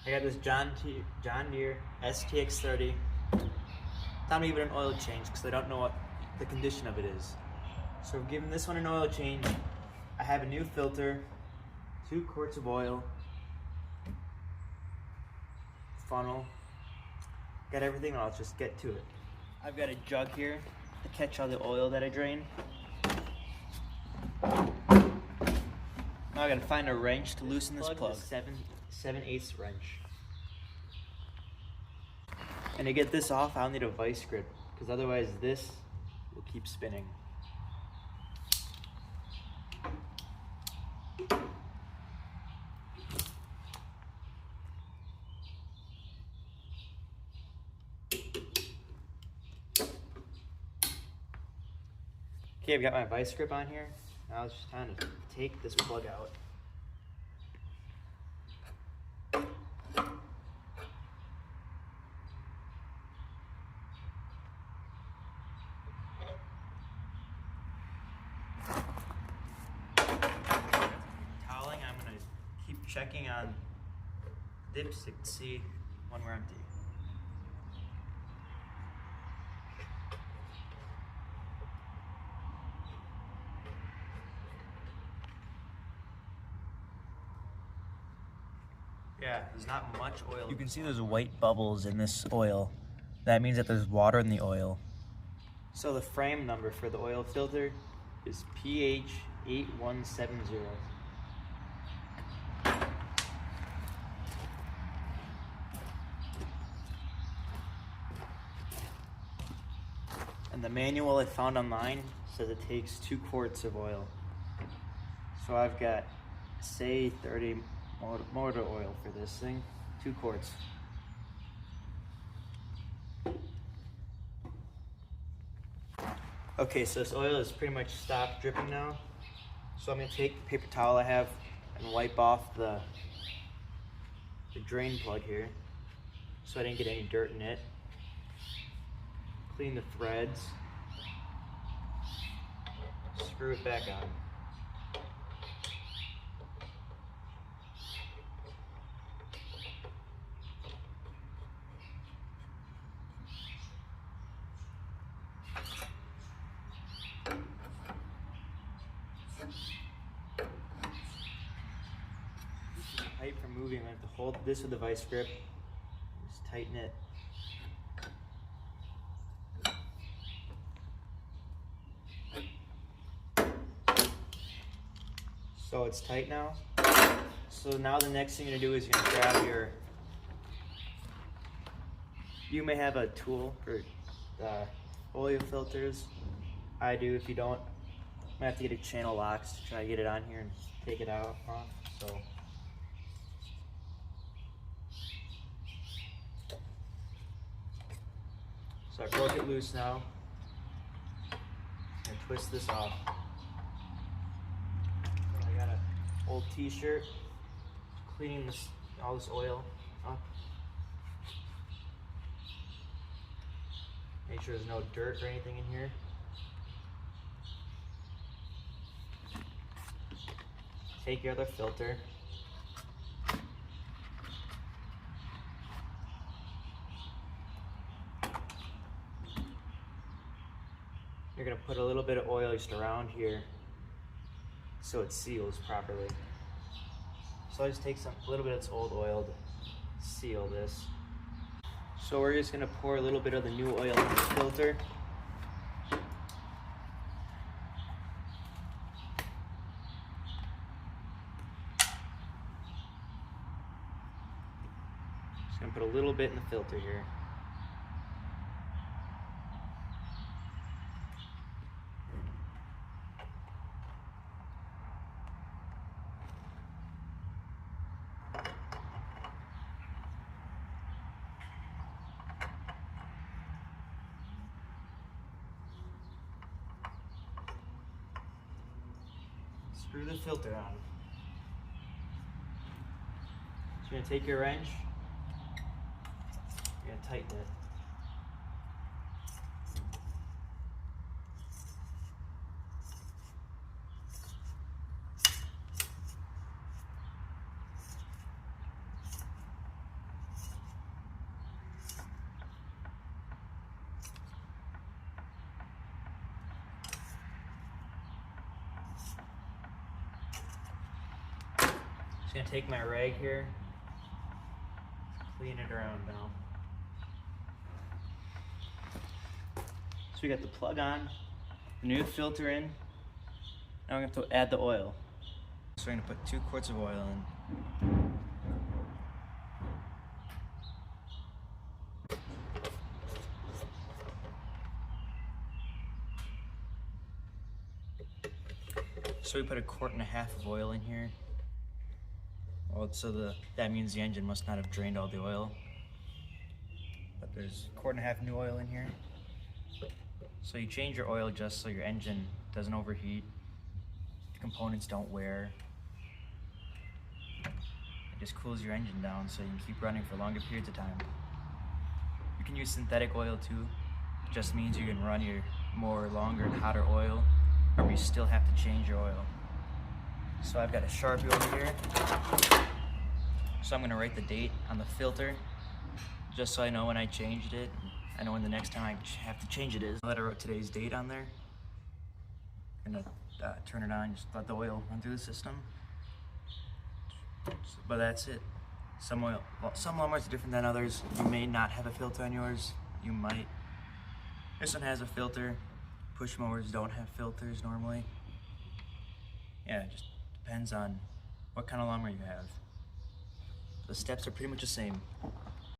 I got this John Deere STX 30. Time to give it an oil change because I don't know what the condition of it is. So we're giving this one an oil change. I have a new filter, 2 quarts of oil, funnel. Got everything, I'll just get to it. I've got a jug here to catch all the oil that I drain. Now I gotta find a wrench to loosen this plug. 7/8 wrench. And to get this off, I'll need a vice grip, because otherwise this will keep spinning. Okay, I've got my vice grip on here. Now it's just time to take this plug out. Toweling, I'm gonna keep checking on dipstick to see when we're empty. Yeah, there's not much oil. You can see there's white bubbles in this oil. That means that there's water in the oil. So the frame number for the oil filter is PH8170. And the manual I found online says it takes 2 quarts of oil. So I've got, say, 30 motor oil for this thing, 2 quarts. Okay, so this oil is pretty much stopped dripping now. So I'm gonna take the paper towel I have and wipe off the drain plug here so I didn't get any dirt in it. Clean the threads, screw it back on. Pipe from moving, I have to hold this with the vice grip, just tighten it. So it's tight now. So now the next thing you're gonna do is you're gonna grab your, you may have a tool for oil filters. I do. If you don't, I have to get a channel locks to try to get it on here and take it out off. So I broke it loose now. And twist this off. I got an old t-shirt cleaning all this oil up. Make sure there's no dirt or anything in here. Take your other filter. You're gonna put a little bit of oil just around here so it seals properly. So I just take a little bit of this old oil to seal this. So we're just gonna pour a little bit of the new oil in the filter. Just gonna put a little bit in the filter here. Screw the filter on. So you're gonna take your wrench, you're gonna tighten it. Just gonna take my rag here, clean it around now. So we got the plug on, the new filter in. Now we're gonna have to add the oil. So we're gonna put 2 quarts of oil in. So we put 1.5 quarts of oil in here. Well, so that means the engine must not have drained all the oil. But there's 1.5 quarts new oil in here. So you change your oil just so your engine doesn't overheat, the components don't wear. It just cools your engine down so you can keep running for longer periods of time. You can use synthetic oil too. It just means you can run your more longer and hotter oil, but you still have to change your oil. So I've got a Sharpie over here. So I'm gonna write the date on the filter just so I know when I changed it. I know when the next time I have to change it is. Now that I wrote today's date on there, I'm gonna turn it on, just let the oil run through the system. But that's it. Some lawnmowers are different than others. You may not have a filter on yours. You might. This one has a filter. Push mowers don't have filters normally. Yeah, it just depends on what kind of lawnmower you have. The steps are pretty much the same.